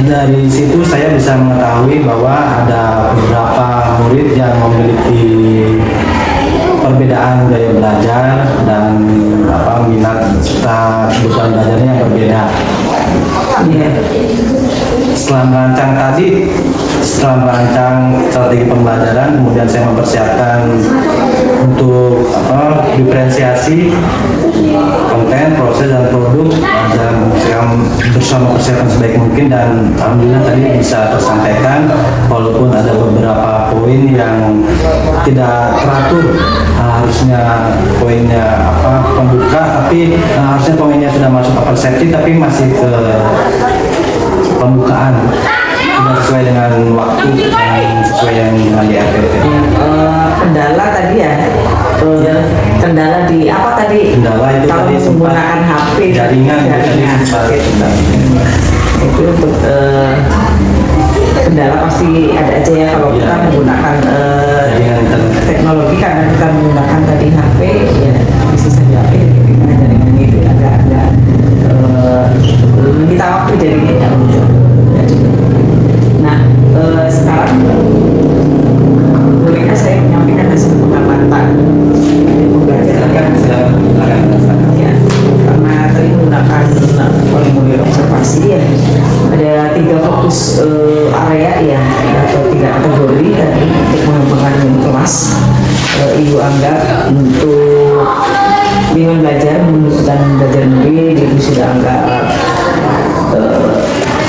dari situ saya bisa mengetahui bahwa ada beberapa murid yang memiliki perbedaan gaya belajar dan minat serta kebutuhan belajarnya yang berbeda. Setelah merancang strategi pembelajaran, kemudian saya mempersiapkan untuk diferensiasi konten, proses dan produk, dan saya berusaha mempersiapkan sebaik mungkin, dan alhamdulillah tadi bisa tersampaikan walaupun ada beberapa poin yang tidak teratur. Harusnya poinnya pembuka, tapi harusnya poinnya sudah masuk ke persepsi tapi masih ke pembukaan, tidak sesuai dengan waktu dan sesuai dengan di RPT. Kendala tadi ya, kendala di apa tadi? Kendala itu kalau tadi menggunakan HP jaringan. Itu untuk kendala pasti ada aja ya kalau kita menggunakan teknologi, karena kita menggunakan tadi HP ya bisa saja HP kita jaringan itu agak kita waktu jaringannya. Nah sekarang bolehkah saya menyampaikan hasil pengamatan pembelajaran ya, karena tadi menggunakan formulir observasi ya, ada 3 fokus area ya, atau 3 kategori tadi untuk mengembangkan kelas. Ibu anggap untuk bimbingan belajar dan belajar murid ibu sudah anggap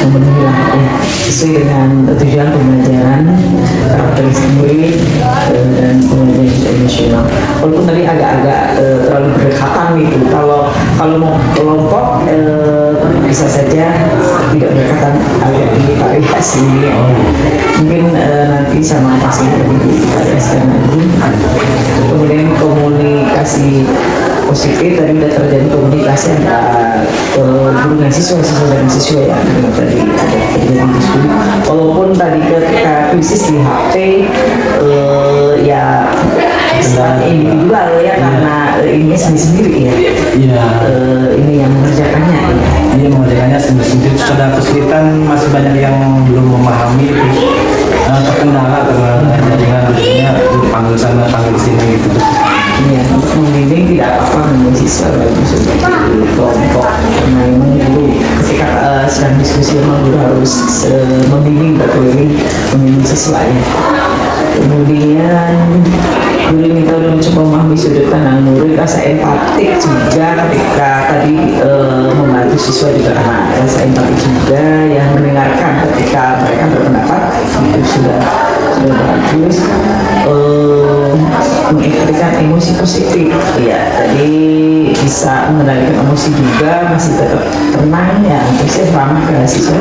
memenuhi ya, sesuai dengan tujuan pembelajaran, karakteristik murid dan pembelajaran emosional. Walaupun tadi agak-agak terlalu berdekatan gitu. Kalau mau kelompok bisa saja tidak berdekatan, agak divariasi. Mungkin nanti sama pasti divariasikan lagi. Kemudian komunikasi positif, tadi sudah terjadi komunikasi antara guru dan siswa dan siswa ya, tadi ada terjadi diskusi. Walaupun tadi ketika krisis di HP ya secara individual ya, karena ini sendiri-sendiri ya. Iya. Ini yang mengerjakannya ya. Iya, mengerjakannya sendiri-sendiri. Sudah kesulitan, masih banyak yang belum memahami, terkendala karena jaringan biasanya panggil sana panggil sini gitu. Iya, membimbing tidak apa-apa memang siswa bagi seperti kelompok, karena memang dulu ketika sedang diskusi memang guru harus membimbing berkeliling membimbing siswa ya. Kemudian guru minta untuk mencoba memahami sudut pandang murid, rasa empatik juga ketika tadi membantu siswa juga, karena rasa empatik juga yang mendengarkan ketika mereka berpendapat itu sudah bagus. Mengikhtiarkan emosi positif ya, jadi bisa mengendalikan emosi juga, masih tetap tenang ya, terus ramah ke siswa.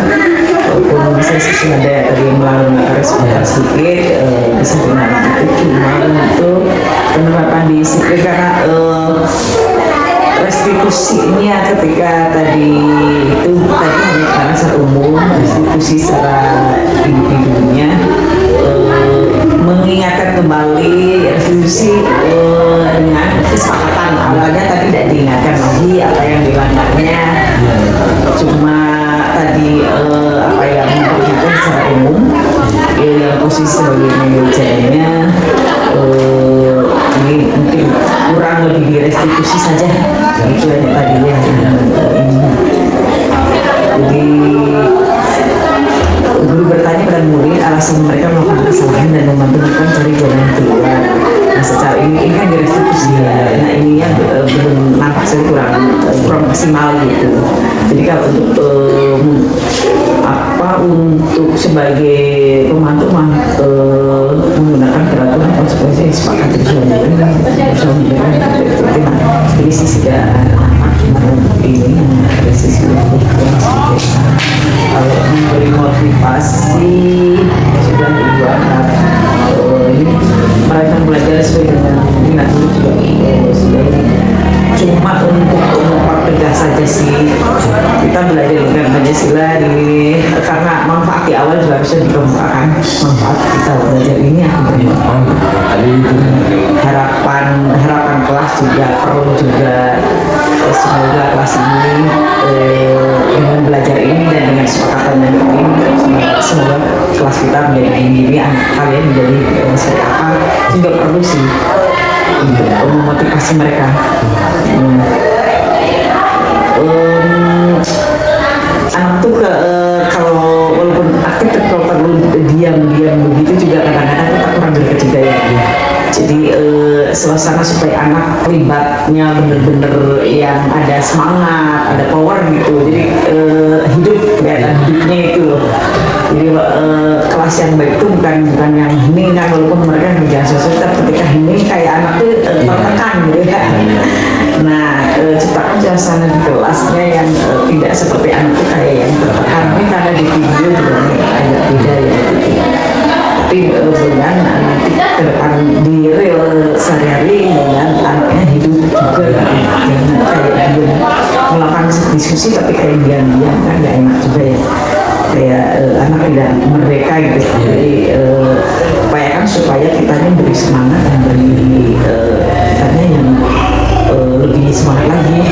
Walaupun misalnya siswa ada tadi yang melalui respon sedikit bisa dengan itu, cuma untuk penerapan di disiplin karena restitusinya ketika tadi itu tadi hanya karena secara umum, restitusi secara individunya mengingatkan kembali restitusi dengan kesepakatan awalnya tadi tidak diingatkan lagi apa yang dilanggarnya, cuma tadi apa yang diperhatikan secara umum, yang posisi sebagai manajernya ini mungkin kurang lebih direstitusi saja, itu aja tadi ya. Jadi guru bertanya pada murid alasan mereka melakukan kesalahan dan membantu mereka mencari jalan keluar. Nah secara ini kan direstitusi ya. Nah ini yang belum nampak saya kurang maksimal gitu. Jadi kalau untuk sebagai pembantu menggunakan peraturan konsekuensi yang disepakati bersama ini sih sudah ini ada sisi kalau memberi motivasi sudah dibuat ini mereka belajar sesuai dengan minat juga sudah cuma untuk mempertegas saja sih kita belajar dengan Pancasila ini karena manfaat di awal juga bisa dikemukakan manfaat kita belajar ini akan bermanfaat harapan kelas juga perlu juga semoga kelas ini dengan belajar ini dan dengan kesepakatan yang ini semoga kelas kita menjadi diri anak kalian menjadi seperti apa juga perlu sih untuk memotivasi mereka. Anak tuh kalau walaupun aktif kalau perlu diam-diam begitu juga kadang-kadang kita kurang berkecil ya. Jadi suasana supaya anak terlibatnya bener-bener yang ada semangat, ada power gitu. Jadi hidup kelihatan hidupnya itu loh. Jadi kelas yang baik itu bukan yang hening kan, walaupun mereka kerja sesuatu, tapi ketika hening kayak anak tuh tertekan gitu kan. Nah ciptakan suasana di kelasnya yang tidak seperti anak tuh kayak yang tertekan. Ini karena di video juga agak beda ya. Tapi dengan nanti ke depan di real sehari-hari dengan anaknya hidup juga jangan kayak dia melakukan diskusi tapi kayak diam-diam kan gak enak juga ya kayak anak tidak merdeka gitu. Jadi upayakan supaya kitanya beri semangat dan beri kitanya yang lebih semangat lagi.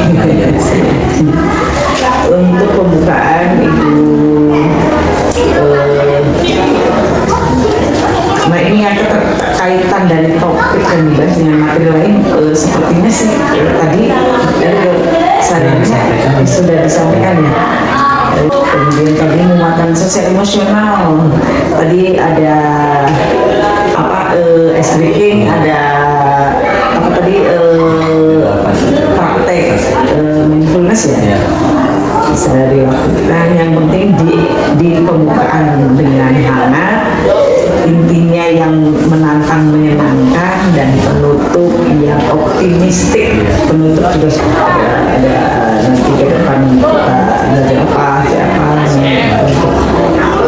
Untuk pembukaan itu nah ini yang keterkaitan dari topik yang dibahas dengan materi lain sepertinya sih tadi dari saya sudah disampaikan ya. Kemudian tadi muatan sosial emosional tadi ada ice breaking, ada tadi praktek mindfulness ya bisa dilakukan. Yang penting di pembukaan dengan hangat, intinya yang menantang menyenangkan dan penutup yang optimistik. Penutup juga ada nanti ke depan kita belajar apa siapa untuk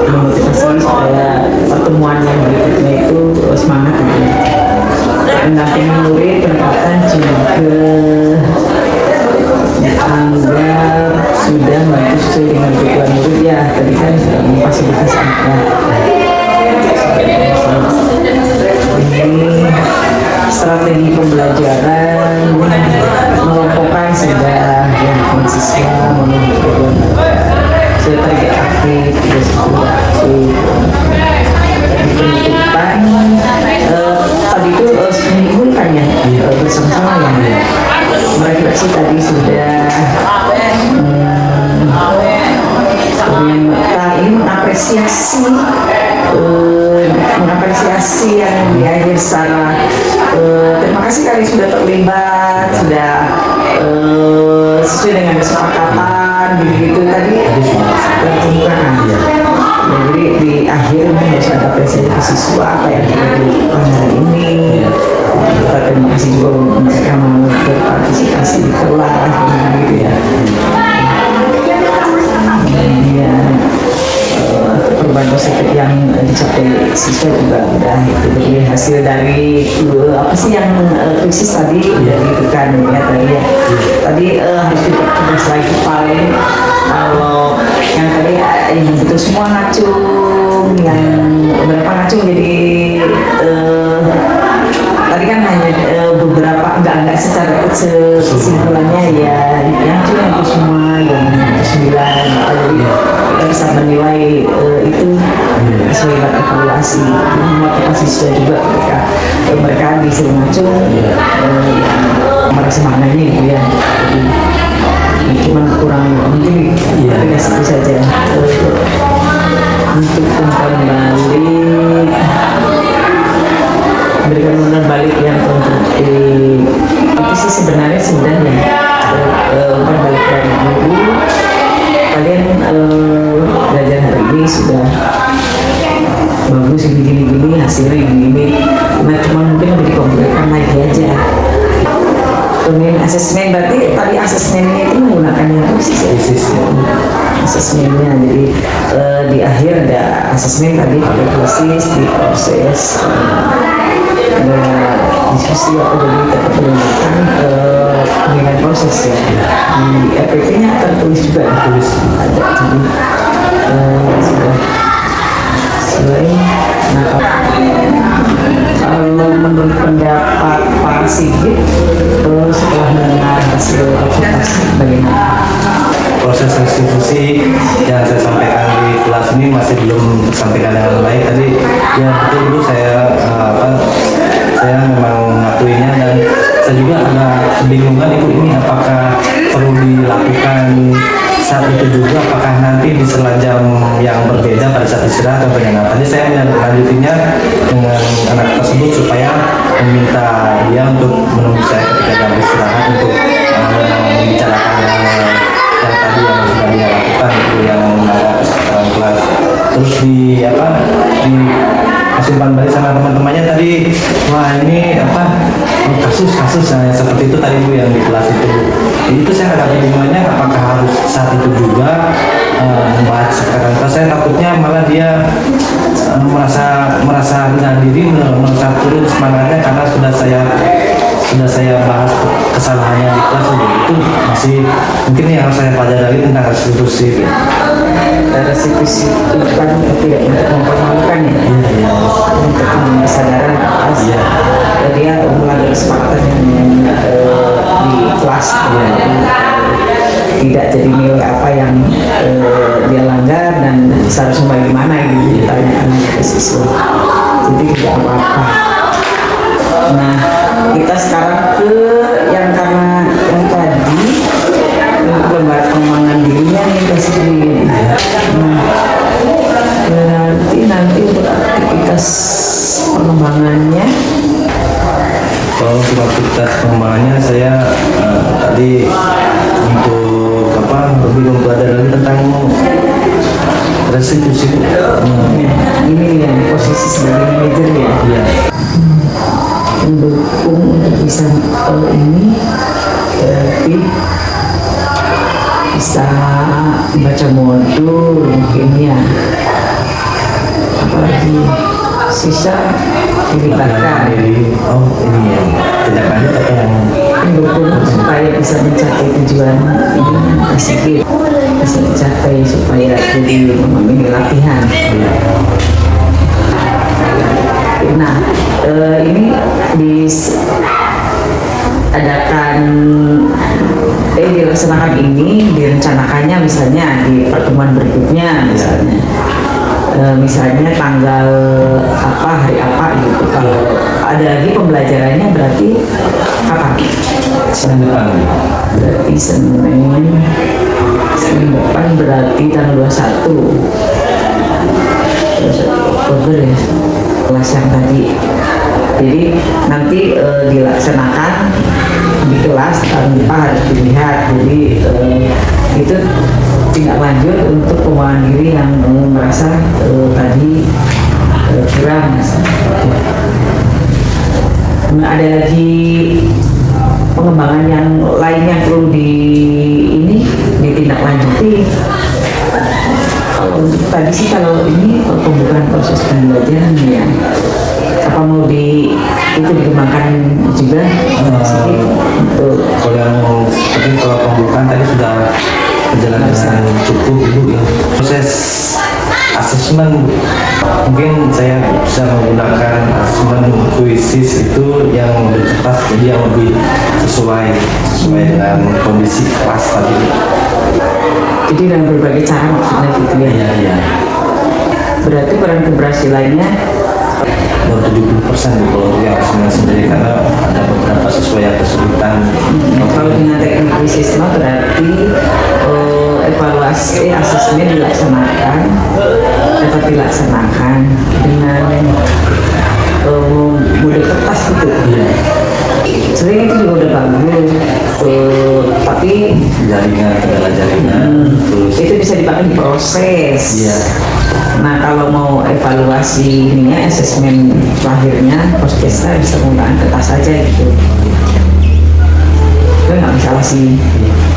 memotivasi supaya pertemuan yang berikutnya itu semangat gitu. Mendampingi murid pendekatan juga dianggap sudah mampu sesuai dengan tujuan murid ya. Tadi kan sudah memfasilitasi anak. Ini strategi pembelajaran mengelompokkan sudah yang siswa sudah target aktif penutupan tadi itu seminggu kan ya bersama-sama ya merefleksi tadi sudah ini mengapresiasi yang di akhir secara terima kasih kalian sudah terlibat sudah sesuai dengan kesepakatan begitu tadi pembukaan jadi di akhir harus ada apresiasi siswa apa yang kita lakukan hari ini. Kita terima kasih juga mereka mau berpartisipasi di kelas gitu ya. Kemudian perubahan positif yang dicapai siswa juga udah itu jadi hasil dari apa sih yang krisis tadi udah gitu kan ya tadi harus dipertegas lagi paling kalau yang tadi yang itu semua ngacung yang beberapa ngacung jadi tadi kan hanya beberapa enggak secara kesimpulannya ya yang cuma itu semua yang 9 jadi bisa menilai itu sesuai dengan evaluasi, memotivasi siswa juga ketika mereka disuruh ngaco merasa maknanya gitu ya. Jadi cuman kurang mungkin ya itu saja. Untuk umpan balik, berikan umpan balik yang konstruktif itu sih sebenarnya sudah ya. Umpan balik dari guru, kalian belajar hari ini sudah bagus gini hasilnya gini, nah cuma mungkin lebih dikompletkan lagi aja. Kemudian asesmen, berarti tadi asesmennya itu menggunakan yang khusus ya? Asesmennya, jadi di akhir ada asesmen tadi pakai proses, di proses ada diskusi atau jadi terpenuhkan dengan proses ya. Di RPP-nya tertulis juga, tertulis ada, jadi sudah sesuai. Nah, kalau menurut pendapat Pak Sigit setelah mendengar hasil konsultasi bagaimana? Proses restitusi yang saya sampaikan di kelas ini masih belum tersampaikan dengan baik. Tadi ya betul dulu saya memang mengakuinya, dan saya juga agak kebingungan Ibu, ini apakah perlu dilakukan saat itu juga, apakah nanti di sela jam yang berbeda pada saat istirahat atau bagaimana. Tadi saya melanjutinya dengan anak tersebut supaya meminta dia untuk menunggu saya ketika jam istirahat untuk membicarakan yang tadi yang sudah dia lakukan, itu yang mengenai kesehatan kelas. Terus di simpan balik sama teman-temannya tadi, wah ini kasus seperti itu tadi Bu yang di kelas itu. Jadi itu saya agak bingungnya, apakah harus saat itu juga membahas kesehatan kelas. Saya takutnya malah dia merasa rendah diri, merasa turun semangatnya karena sudah saya bahas kesalahannya di kelas. Itu masih mungkin yang harus saya pelajari tentang restitusi. Restitusi itu kan tidak untuk mempermalukan ya, untuk kesadaran atas dia melanggar kesepakatan yang di kelas, tidak jadi nilai apa yang dia langgar dan seharusnya bagaimana yang ditanyakan ke siswa, jadi tidak apa-apa. Nah, kita sekarang ke yang karena yang tadi lembaga pengembangan dirinya nih kasih. Nah, nanti untuk aktivitas pengembangannya. Kalau untuk aktivitas pengembangannya saya tadi untuk lebih mempelajari tentang restitusi. Ini yang posisi sebagai manajer ya. Iya. Mendukung untuk bisa ini berarti bisa baca modul mungkin ya, apalagi sisa dilibatkan ini ya tidak lanjut atau yang mendukung supaya bisa mencapai tujuan ini sedikit bisa dicapai supaya jadi memilih latihan. Nah, ini dilaksanakan ini, direncanakannya misalnya di pertemuan berikutnya misalnya tanggal hari apa gitu. Kalau ada lagi pembelajarannya berarti kapan? Senin depan. Berarti Senin depan berarti tanggal 21 Oktober ya, kelas yang tadi. Jadi nanti dilaksanakan di kelas tanpa harus dilihat. Jadi itu tidak lanjut untuk pengembangan diri yang merasa tadi kurang. Ada lagi pengembangan yang lain yang perlu ditindaklanjuti. Kalau tadi sih kalau ini pembukaan proses pembelajaran ya, apa mau itu dikembangkan juga untuk kalau yang seperti kalau pembukaan tadi sudah berjalan dengan cukup Ibu ya. Proses asesmen, mungkin saya bisa menggunakan asesmen kuisis itu yang lebih tepat, jadi yang lebih sesuai dengan kondisi kelas tadi. Jadi dengan berbagai cara maksudnya gitu ya. Iya. Berarti peran keberhasilannya Baru 70% di kalau yang asesmen sendiri, karena ada beberapa siswa yang kesulitan. kalau dengan teknik kuisisme berarti evaluasi asesmen dapat dilaksanakan dengan model kertas gitu. Iya. Sering itu juga udah bagus, tapi Jaringan, kendala jaringan, terus itu bisa dipakai di proses. iya. Nah kalau mau evaluasi ininya asesmen lahirnya, prospeknya bisa menggunakan kertas saja gitu. Itu nggak masalah sih,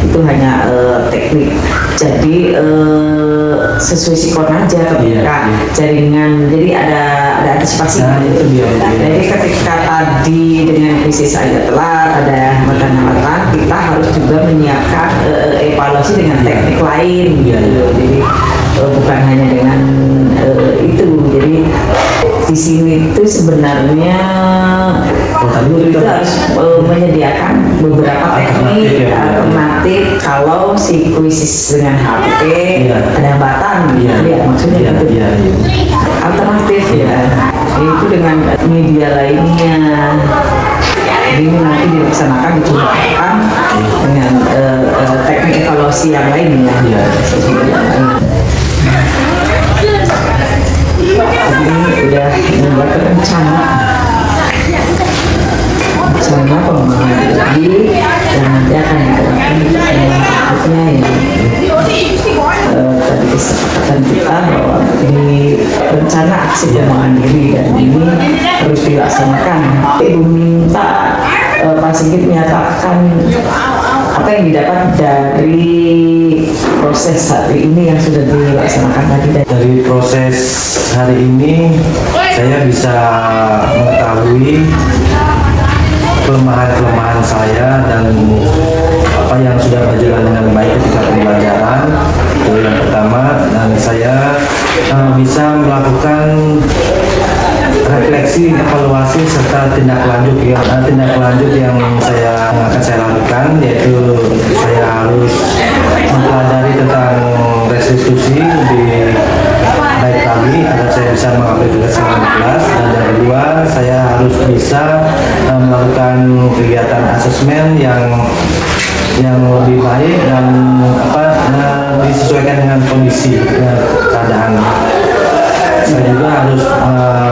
itu hanya teknik. Jadi sesuai sikon aja ketika Iya. jaringan, jadi ada antisipasi. Nah, itu dia. Jadi ketika tadi dengan krisis agak telat, ada hambatan-hambatan, kita harus juga menyiapkan evaluasi dengan teknik lain Iya, gitu. iya. Jadi bukan hanya dengan itu. Jadi di sini itu sebenarnya Kalau tadi guru itu kita harus menyediakan beberapa teknik Alternatif ya. alternatif kalau si kuisis dengan HP Iya. ada hambatan gitu ya, maksudnya Iya, gitu. iya. Alternatif ya, itu dengan media lainnya. Jadi ini nanti dilaksanakan, dicobakan dengan teknik evaluasi yang lain ya. Iya. Sesuai yang lain. Jadi ini udah membuat rencana pengembangan diri dan nanti akan diterapkan di berikutnya ya. Tadi kesepakatan kita bahwa ini rencana aksi pengembangan diri dan ini harus dilaksanakan. Ibu minta Pak Sigit menyatakan apa yang didapat dari proses hari ini yang sudah dilaksanakan tadi. Dari proses hari ini saya bisa mengetahui kelemahan-kelemahan saya dan apa yang sudah berjalan dengan baik ketika pembelajaran. Itu yang pertama, dan saya bisa melakukan refleksi, evaluasi serta tindak lanjut yang akan saya lakukan, yaitu saya harus mempelajari tentang restitusi lebih baik lagi agar saya bisa mengaplikasikan di kelas, dan yang kedua saya harus bisa melakukan kegiatan asesmen yang lebih baik dan disesuaikan dengan kondisi keadaan. Saya juga harus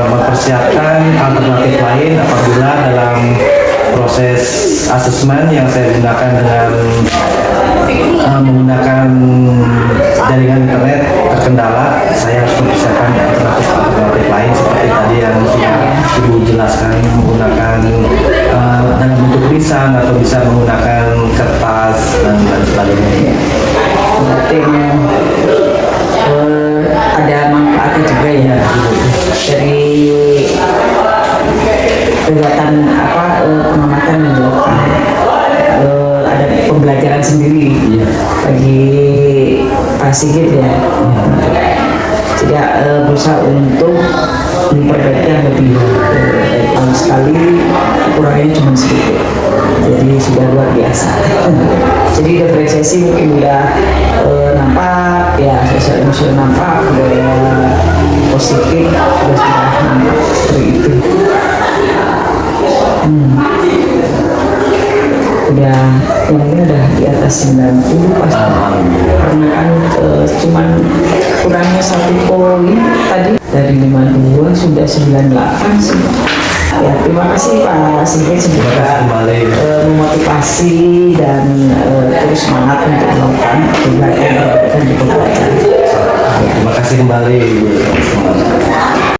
mempersiapkan alternatif lain apabila dalam proses asesmen yang saya gunakan dengan menggunakan jaringan internet terkendala, saya harus mempersiapkan alternatif lain seperti tadi yang sudah Ibu jelaskan, menggunakan dalam bentuk tulisan atau bisa menggunakan kertas dan sebagainya. Berarti ada manfaatnya juga ya dari kegiatan pengamatan yang dilakukan. Ada pembelajaran sendiri bagi Pak Sigit ya. Jadi berusaha untuk memperbaiki yang lebih baik. Tahun sekali kurangnya cuma sedikit, jadi sudah luar biasa. Jadi depresiasi mungkin udah nampak ya, sosial emosional nampak, budaya positif sudah nampak seperti itu. Udah yang ini udah di atas 90 pasti, karena kan cuman kurangnya 1 poin tadi, dari 52 sudah 98 sih. Ya, terima kasih Pak Sigit, semoga memotivasi dan terus semangat untuk melakukan perbaikan di pembelajaran. Terima kasih kembali.